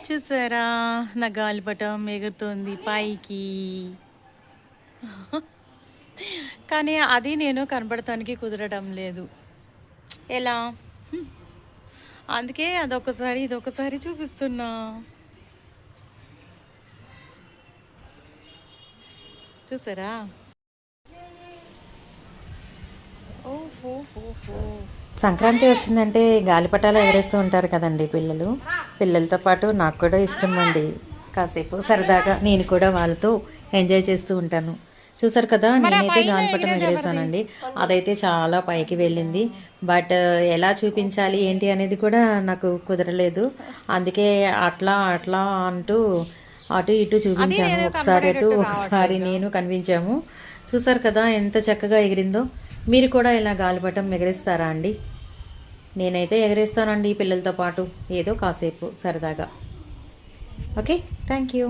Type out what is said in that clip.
చూసారా నా గాలిపటం ఎగురుతుంది పైకి. కానీ అది నేను కనపడటానికి కుదరడం లేదు. ఎలా? అందుకే అదొకసారి ఇదొకసారి చూపిస్తున్నా. చూసారా? సంక్రాంతి వచ్చిందంటే గాలిపటాలు ఎగరేస్తూ ఉంటారు కదండి పిల్లలు. పిల్లలతో పాటు నాకు కూడా ఇష్టం అండి. కాసేపు సరదాగా నేను కూడా వాళ్ళతో ఎంజాయ్ చేస్తూ ఉంటాను. చూసారు కదా, నేనైతే గాలిపటం ఎగరేసానండి. అదైతే చాలా పైకి వెళ్ళింది. బట్ ఎలా చూపించాలి ఏంటి అనేది కూడా నాకు కుదరలేదు. అందుకే అట్లా అట్లా అంటూ అటు ఇటు చూపించాము. ఒకసారి అటు ఒకసారి నేను కనిపించాము. చూసారు కదా ఎంత చక్కగా ఎగిరిందో. మీరు కూడా ఇలా గాలిపటం ఎగరేస్తారా అండి? నేనైతే ఎగరేస్తానండి పిల్లలతో పాటు, ఏదో కాసేపు సరదాగా. Okay, thank you.